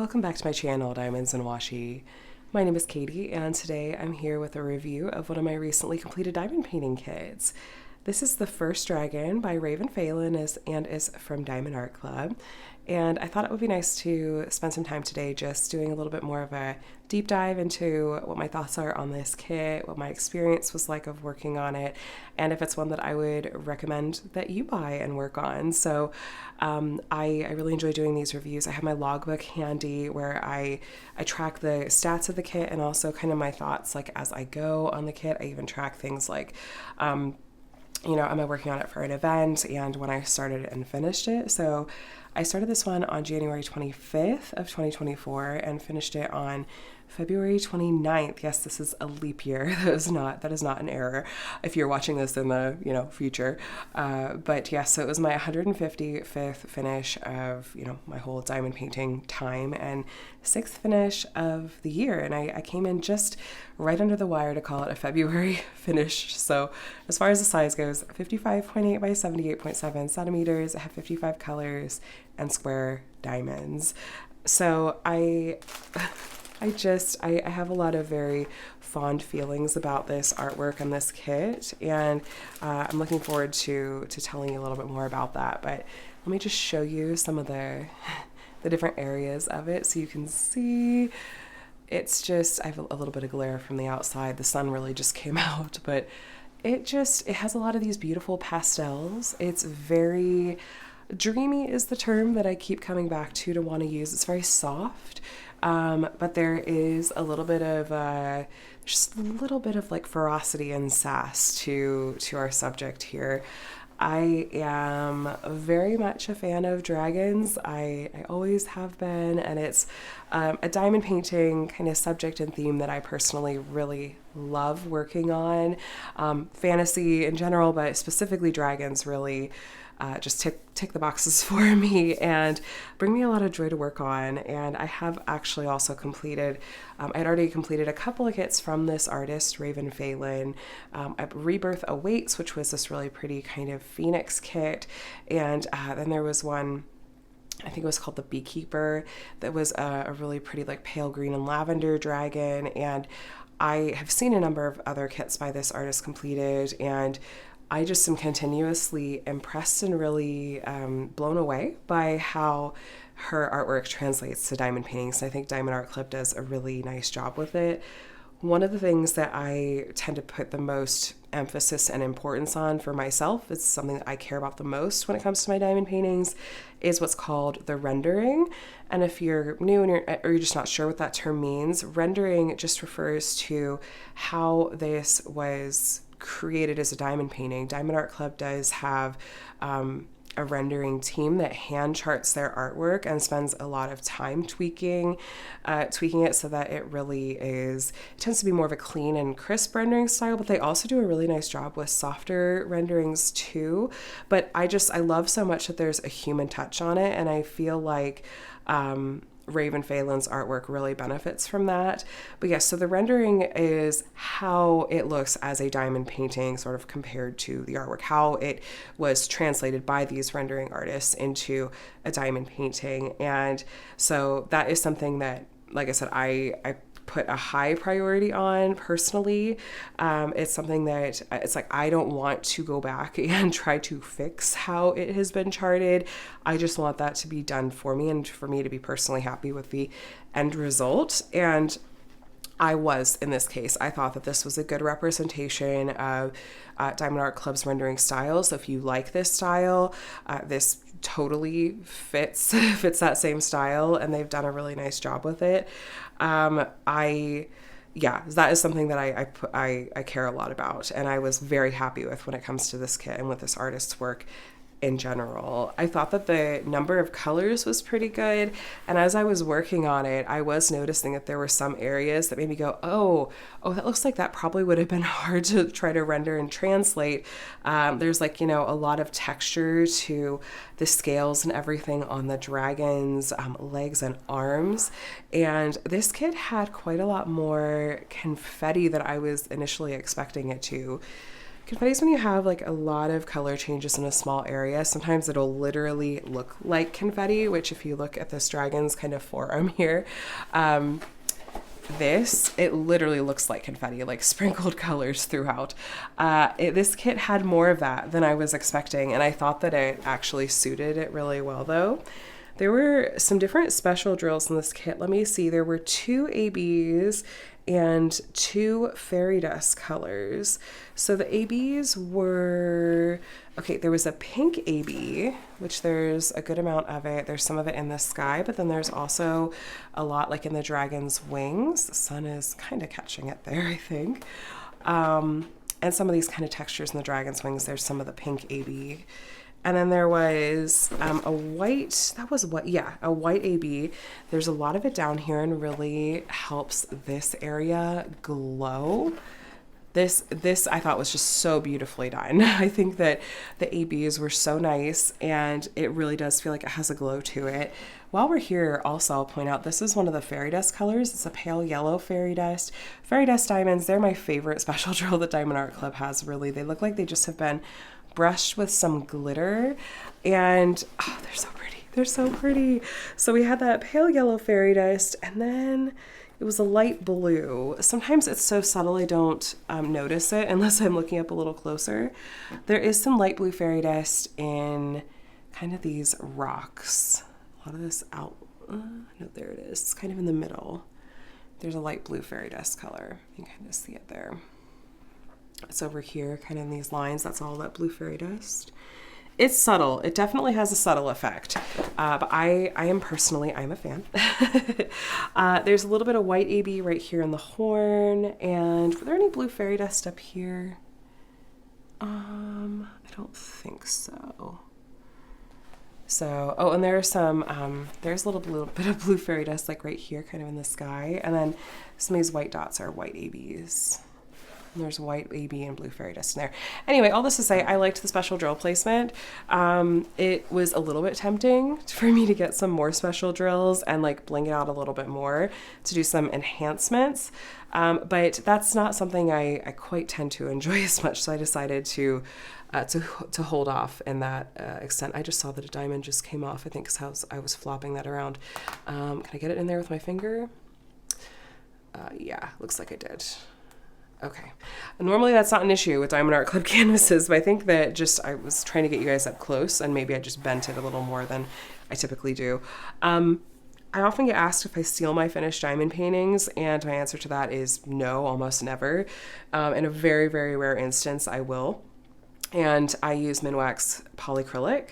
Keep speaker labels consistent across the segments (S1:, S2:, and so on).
S1: Welcome back to my channel, Diamonds and Washi. My name is Katie, and today I'm here with a review of one of my recently completed diamond painting kits. This is the first dragon by Ravynne Phelan and is from Diamond Art Club. And I thought it would be nice to spend some time today just doing a little bit more of a deep dive into what my thoughts are on this kit, what my experience was like of working on it, and if it's one that I would recommend that you buy and work on. So I really enjoy doing these reviews. I have my logbook handy where I track the stats of the kit and also kind of my thoughts like as I go on the kit. I even track things like am I working on it for an event and when I started and finished it. So I started this one on January 25th of 2024 and finished it on February 29th. Yes, this is a leap year. That is not an error if you're watching this in the, future. But yes, so it was my 155th finish of, my whole diamond painting time and sixth finish of the year. And I came in just right under the wire to call it a February finish. So as far as the size goes, 55.8 by 78.7 centimeters. I have 55 colors and square diamonds. So I have a lot of very fond feelings about this artwork and this kit, and I'm looking forward to telling you a little bit more about that. But let me just show you some of the different areas of it so you can see. It's just, I have a little bit of glare from the outside. The sun really just came out, but it has a lot of these beautiful pastels. It's very dreamy is the term that I keep coming back to want to use. It's very soft. But there is a little bit of just a little bit of like ferocity and sass to our subject here. I am very much a fan of dragons. I always have been, and it's a diamond painting kind of subject and theme that I personally really love working on. Fantasy in general, but specifically dragons really just tick the boxes for me and bring me a lot of joy to work on. And I have actually also completed, I'd already completed a couple of kits from this artist, Ravynne Phelan. Rebirth Awaits, which was this really pretty kind of phoenix kit. And then there was one, I think it was called the Beekeeper, that was a really pretty like pale green and lavender dragon. And I have seen a number of other kits by this artist completed, and I just am continuously impressed and really blown away by how her artwork translates to diamond paintings. I think Diamond Art Club does a really nice job with it. One of the things that I tend to put the most emphasis and importance on for myself, it's something that I care about the most when it comes to my diamond paintings, is what's called the rendering. And if you're new and you're just not sure what that term means, rendering just refers to how this was created as a diamond painting. Diamond Art Club does have a rendering team that hand charts their artwork and spends a lot of time tweaking it so that it tends to be more of a clean and crisp rendering style, but they also do a really nice job with softer renderings too. But I love so much that there's a human touch on it, and I feel like Ravynne Phelan's artwork really benefits from that. But yes, so the rendering is how it looks as a diamond painting sort of compared to the artwork, how it was translated by these rendering artists into a diamond painting. And so that is something that, like I said, I put a high priority on personally. It's something that it's like I don't want to go back and try to fix how it has been charted. I just want that to be done for me and for me to be personally happy with the end result. And I was, in this case, I thought that this was a good representation of Diamond Art Club's rendering style. So if you like this style, this totally fits that same style, and they've done a really nice job with it. That is something that I care a lot about, and I was very happy with when it comes to this kit and with this artist's work in general. I thought that the number of colors was pretty good, and as I was working on it, I was noticing that there were some areas that made me go, oh, that looks like that probably would have been hard to try to render and translate. There's a lot of texture to the scales and everything on the dragon's legs and arms, and this kit had quite a lot more confetti than I was initially expecting it to. Confetti is when you have like a lot of color changes in a small area. Sometimes it'll literally look like confetti, which if you look at this dragon's kind of forearm here, it literally looks like confetti, like sprinkled colors throughout. This kit had more of that than I was expecting, and I thought that it actually suited it really well though. There were some different special drills in this kit. Let me see, there were 2 ABs and 2 fairy dust colors. So the ABs were, okay, there was a pink AB, which there's a good amount of it. There's some of it in the sky, but then there's also a lot like in the dragon's wings. The sun is kind of catching it there, I think. And some of these kind of textures in the dragon's wings, there's some of the pink AB. And then there was a white, a white AB. There's a lot of it down here and really helps this area glow. This I thought was just so beautifully done. I think that the ABs were so nice and it really does feel like it has a glow to it. While we're here, also I'll point out this is one of the fairy dust colors. It's a pale yellow fairy dust. Fairy dust diamonds, they're my favorite special drill that Diamond Art Club has, really. They look like they just have been brushed with some glitter, and oh, they're so pretty. They're so pretty. So we had that pale yellow fairy dust, and then it was a light blue. Sometimes it's so subtle I don't notice it unless I'm looking up a little closer. There is some light blue fairy dust in kind of these rocks. A lot of this out, no, there it is. It's kind of in the middle. There's a light blue fairy dust color. You can kind of see it there. It's over here, kind of in these lines. That's all that blue fairy dust. It's subtle. It definitely has a subtle effect. But I'm a fan. There's a little bit of white AB right here in the horn. And were there any blue fairy dust up here? I don't think so. So, oh, and there's some, there's a little bit of blue fairy dust like right here, kind of in the sky. And then some of these white dots are white ABs. And there's white AB and blue fairy dust in there. Anyway, all this to say, I liked the special drill placement. It was a little bit tempting for me to get some more special drills and like bling it out a little bit more to do some enhancements. But that's not something I quite tend to enjoy as much. So I decided to hold off in that extent. I just saw that a diamond just came off, I think, because I was flopping that around. Can I get it in there with my finger? Yeah, looks like I did. Okay. Normally that's not an issue with Diamond Art Club canvases, but I think that I was trying to get you guys up close and maybe I just bent it a little more than I typically do. I often get asked if I seal my finished diamond paintings, and my answer to that is no, almost never. In a very, very rare instance, I will. And I use Minwax polyacrylic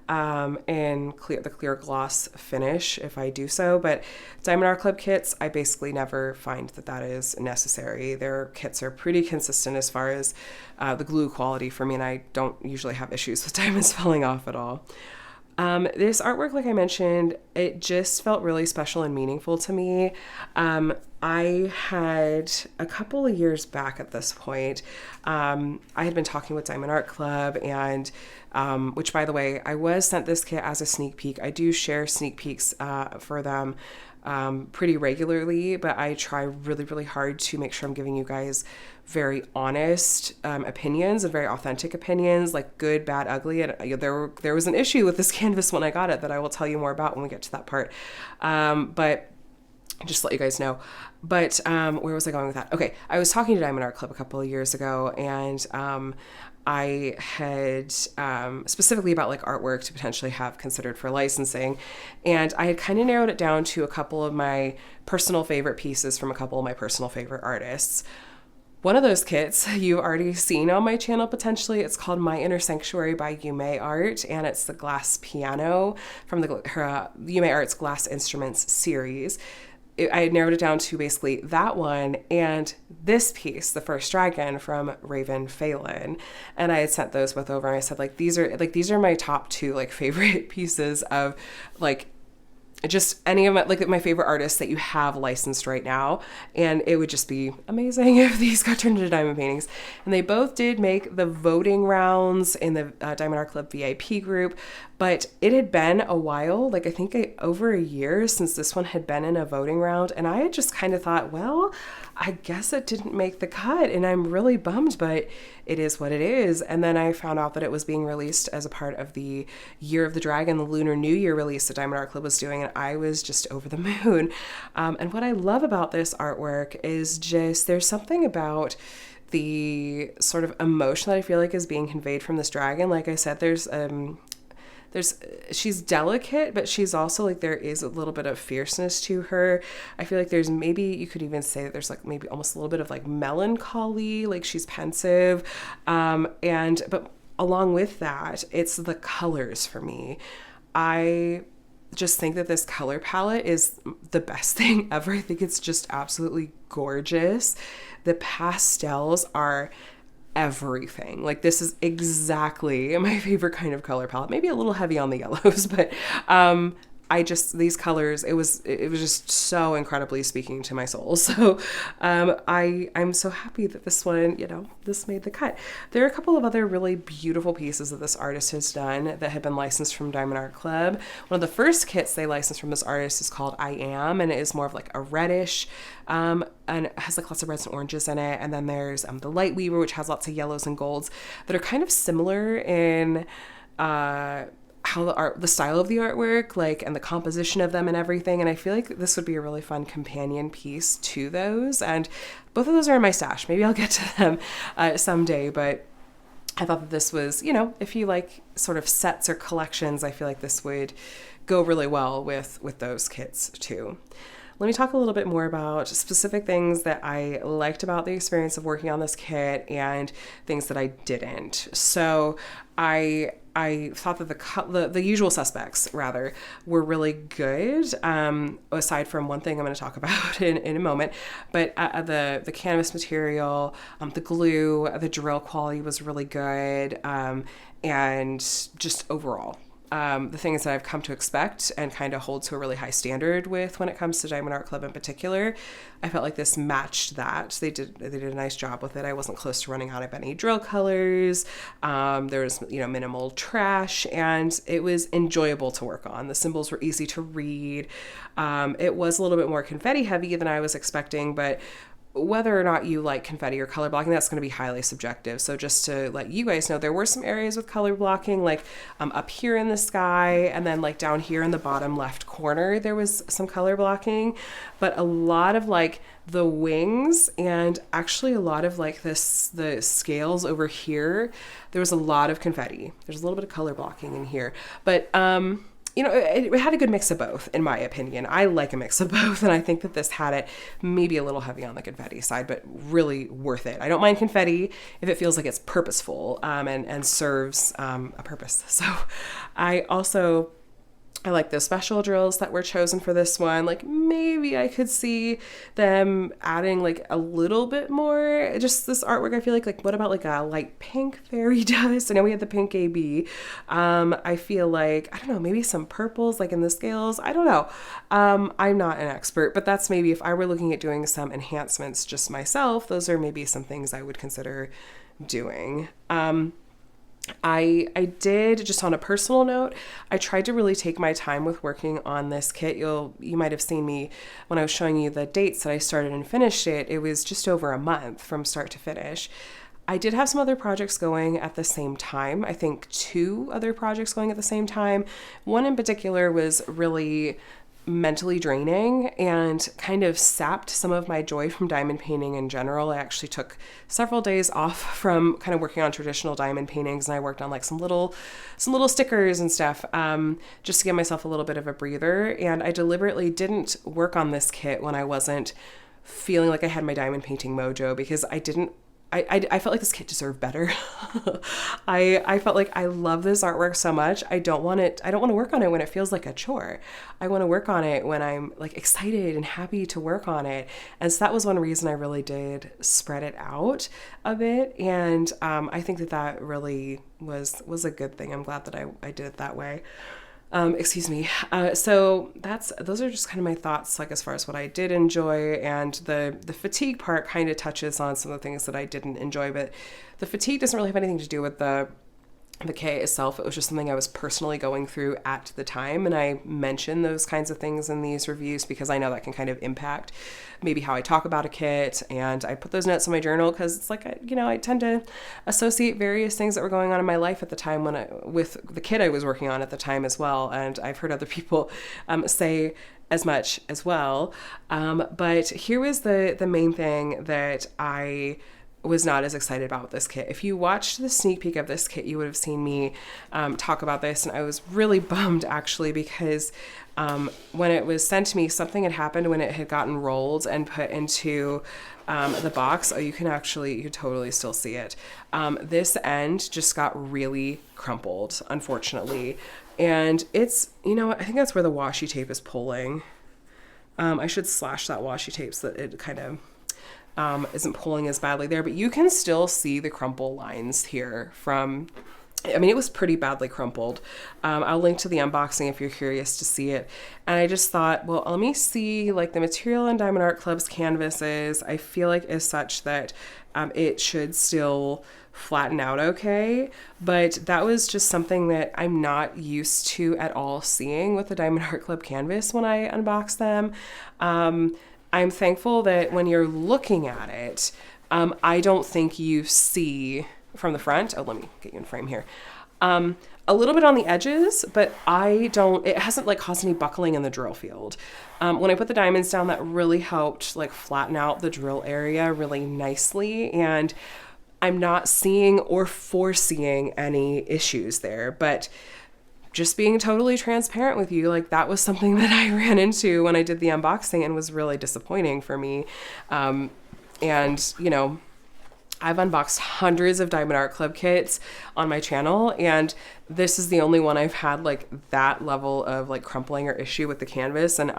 S1: and the clear gloss finish if I do so. But Diamond Art Club kits, I basically never find that is necessary. Their kits are pretty consistent as far as the glue quality for me, and I don't usually have issues with diamonds falling off at all. This artwork, like I mentioned, it just felt really special and meaningful to me. I had a couple of years back at this point, I had been talking with Diamond Art Club, and which, by the way, I was sent this kit as a sneak peek. I do share sneak peeks for them pretty regularly, but I try really, really hard to make sure I'm giving you guys very honest opinions and very authentic opinions, like good, bad, ugly. And there was an issue with this canvas when I got it that I will tell you more about when we get to that part. But just to let you guys know. But where was I going with that? Okay, I was talking to Diamond Art Club a couple of years ago, and I had specifically about like artwork to potentially have considered for licensing, and I had kind of narrowed it down to a couple of my personal favorite pieces from a couple of my personal favorite artists. One of those kits you've already seen on my channel potentially. It's called My Inner Sanctuary by Yume Art, and it's the glass piano from the Yume Art's Glass Instruments series. I had narrowed it down to basically that one and this piece, the first dragon from Ravynne Phelan. And I had sent those both over, and I said, these are my top 2 favorite pieces of just any of my favorite artists that you have licensed right now. And it would just be amazing if these got turned into diamond paintings. And they both did make the voting rounds in the Diamond Art Club VIP group, but it had been a while, I think over a year since this one had been in a voting round. And I had just kind of thought, well, I guess it didn't make the cut, and I'm really bummed, but it is what it is. And then I found out that it was being released as a part of the Year of the Dragon, the Lunar New Year release that Diamond Art Club was doing, and I was just over the moon. And what I love about this artwork is just there's something about the sort of emotion that I feel like is being conveyed from this dragon. Like I said, she's delicate, but she's also like, there is a little bit of fierceness to her. I feel like there's, maybe you could even say that there's like maybe almost a little bit of like melancholy, like she's pensive. But along with that, it's the colors for me. I just think that this color palette is the best thing ever. I think it's just absolutely gorgeous. The pastels are everything. Like, this is exactly my favorite kind of color palette. Maybe a little heavy on the yellows, but these colors, it was just so incredibly speaking to my soul. So I'm so happy that this one, this made the cut. There are a couple of other really beautiful pieces that this artist has done that have been licensed from Diamond Art Club. One of the first kits they licensed from this artist is called I Am, and it is more of like a reddish, and it has like lots of reds and oranges in it. And then there's the Light Weaver, which has lots of yellows and golds that are kind of similar in how the style of the artwork, like, and the composition of them and everything. And I feel like this would be a really fun companion piece to those. And both of those are in my stash. Maybe I'll get to them someday, but I thought that this was, if you like sort of sets or collections, I feel like this would go really well with those kits too. Let me talk a little bit more about specific things that I liked about the experience of working on this kit and things that I didn't. So I thought that the usual suspects, rather, were really good, aside from one thing I'm going to talk about in a moment. But the canvas material, the glue, the drill quality was really good, and just overall. The things that I've come to expect and kind of hold to a really high standard with when it comes to Diamond Art Club in particular, I felt like this matched that. They did a nice job with it. I wasn't close to running out of any drill colors. There was minimal trash, and it was enjoyable to work on. The symbols were easy to read. It was a little bit more confetti heavy than I was expecting, but whether or not you like confetti or color blocking, that's going to be highly subjective. So just to let you guys know, there were some areas with color blocking, like up here in the sky, and then like down here in the bottom left corner, there was some color blocking, but a lot of like the wings and actually a lot of like the scales over here, there was a lot of confetti. There's a little bit of color blocking in here, but it had a good mix of both, in my opinion. I like a mix of both, and I think that this had it maybe a little heavy on the confetti side, but really worth it. I don't mind confetti if it feels like it's purposeful, and serves a purpose. So I like the special drills that were chosen for this one. Like, maybe I could see them adding like a little bit more. Just this artwork, I feel like what about like a light pink fairy dust? I know we had the pink AB. I feel like, I don't know, maybe some purples like in the scales. I don't know. I'm not an expert, but that's maybe if I were looking at doing some enhancements just myself, those are maybe some things I would consider doing. I did, just on a personal note, I tried to really take my time with working on this kit. You might have seen me when I was showing you the dates that I started and finished it. It was just over a month from start to finish. I did have some other projects going at the same time. I think 2 other projects going at the same time. One in particular was really mentally draining and kind of sapped some of my joy from diamond painting in general. I actually took several days off from kind of working on traditional diamond paintings, and I worked on like some little stickers and stuff, just to give myself a little bit of a breather. And I deliberately didn't work on this kit when I wasn't feeling like I had my diamond painting mojo, because I felt like this kit deserved better. I felt like I love this artwork so much. I don't want to work on it when it feels like a chore. I want to work on it when I'm like excited and happy to work on it. And so that was one reason I really did spread it out a bit. And I think that really was a good thing. I'm glad that I did it that way. Excuse me. So those are just kind of my thoughts, like as far as what I did enjoy, and the fatigue part kind of touches on some of the things that I didn't enjoy, but the fatigue doesn't really have anything to do with the the kit itself. It was just something I was personally going through at the time. And I mention those kinds of things in these reviews because I know that can kind of impact maybe how I talk about a kit. And I put those notes in my journal because it's like, I tend to associate various things that were going on in my life at the time with the kit I was working on at the time as well. And I've heard other people say as much as well. But here was the main thing that I was not as excited about this kit. If you watched the sneak peek of this kit, you would have seen me talk about this, and I was really bummed actually because when it was sent to me, something had happened when it had gotten rolled and put into the box. Oh, you can totally still see it. This end just got really crumpled, unfortunately, and it's, I think that's where the washi tape is pulling. I should slash that washi tape so that it kind of isn't pulling as badly there, but you can still see the crumple lines here it was pretty badly crumpled. I'll link to the unboxing if you're curious to see it. And I just thought, well, let me see, like, the material in Diamond Art Club's canvases, I feel like is such that it should still flatten out okay. But that was just something that I'm not used to at all seeing with the Diamond Art Club canvas when I unbox them. I'm thankful that when you're looking at it, I don't think you see from the front. Oh, let me get you in frame here. A little bit on the edges, but it hasn't like caused any buckling in the drill field. When I put the diamonds down, that really helped like flatten out the drill area really nicely. And I'm not seeing or foreseeing any issues there, but just being totally transparent with you, like that was something that I ran into when I did the unboxing and was really disappointing for me. I've unboxed hundreds of Diamond Art Club kits on my channel, and this is the only one I've had like that level of like crumpling or issue with the canvas. And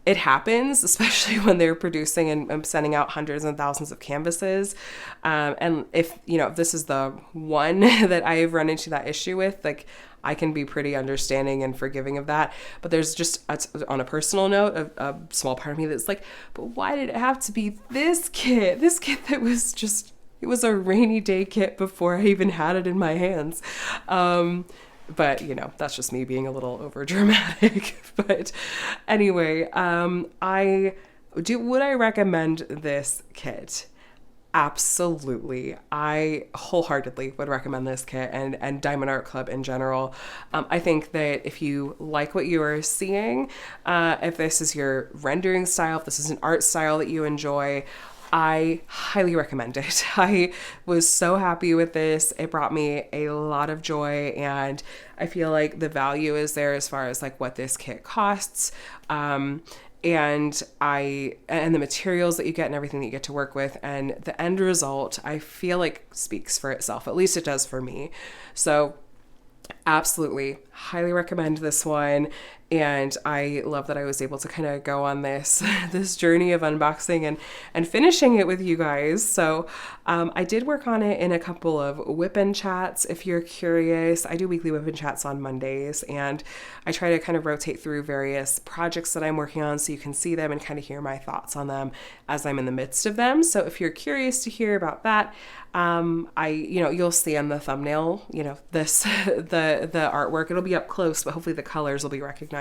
S1: it happens, especially when they're producing and sending out hundreds and thousands of canvases. And if this is the one that I've run into that issue with, like I can be pretty understanding and forgiving of that. But there's just, on a personal note, a small part of me that's like, but why did it have to be this kit? This kit that was just, it was a rainy day kit before I even had it in my hands. But, that's just me being a little over dramatic. But anyway, would I recommend this kit? Absolutely. I wholeheartedly would recommend this kit and Diamond Art Club in general. I think that if you like what you are seeing, if this is your rendering style, if this is an art style that you enjoy, I highly recommend it. I was so happy with this. It brought me a lot of joy, and I feel like the value is there as far as like what this kit costs. And the materials that you get and everything that you get to work with, and the end result, I feel like speaks for itself. At least it does for me. So absolutely highly recommend this one. And I love that I was able to kind of go on this journey of unboxing and finishing it with you guys. So I did work on it in a couple of whip-in chats. If you're curious, I do weekly whip-in chats on Mondays, and I try to kind of rotate through various projects that I'm working on so you can see them and kind of hear my thoughts on them as I'm in the midst of them. So if you're curious to hear about that, you'll see on the thumbnail, the artwork. It'll be up close, but hopefully the colors will be recognizable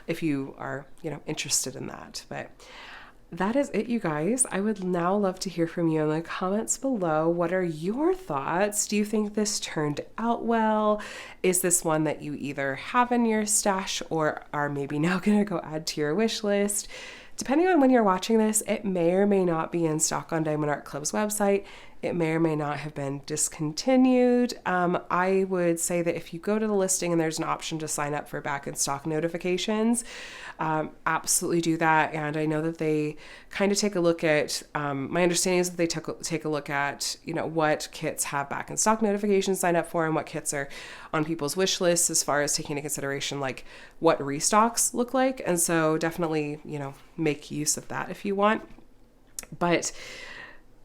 S1: if you are, interested in that. But that is it, you guys. I would now love to hear from you in the comments below. What are your thoughts? Do you think this turned out well? Is this one that you either have in your stash or are maybe now going to go add to your wish list? Depending on when you're watching this, it may or may not be in stock on Diamond Art Club's website. It may or may not have been discontinued. I would say that if you go to the listing and there's an option to sign up for back in stock notifications, absolutely do that. And I know that they kind of take a look at, my understanding is that they take a look at, what kits have back in stock notifications signed up for and what kits are on people's wish lists as far as taking into consideration like what restocks look like. And so definitely, make use of that if you want. But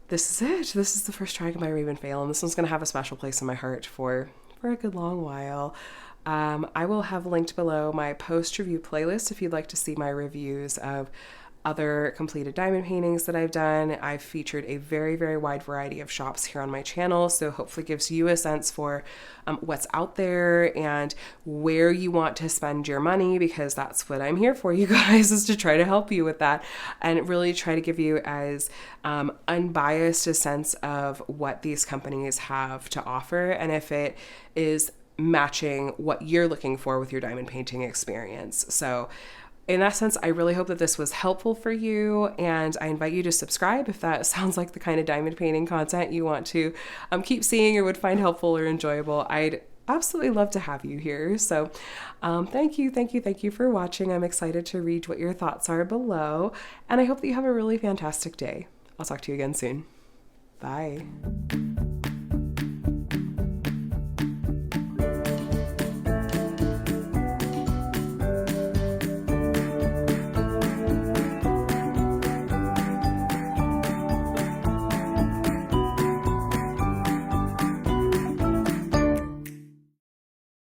S1: this is it. This is the first Dragon by Ravynne Phelan. This one's going to have a special place in my heart for a good long while. I will have linked below my post-review playlist if you'd like to see my reviews of other completed diamond paintings that I've done. I've featured a very, very wide variety of shops here on my channel, so hopefully gives you a sense for what's out there and where you want to spend your money, because that's what I'm here for, you guys, is to try to help you with that and really try to give you as unbiased a sense of what these companies have to offer and if it is matching what you're looking for with your diamond painting experience. So in that sense, I really hope that this was helpful for you, and I invite you to subscribe if that sounds like the kind of diamond painting content you want to keep seeing or would find helpful or enjoyable. I'd absolutely love to have you here. So thank you for watching. I'm excited to read what your thoughts are below, and I hope that you have a really fantastic day. I'll talk to you again soon. Bye.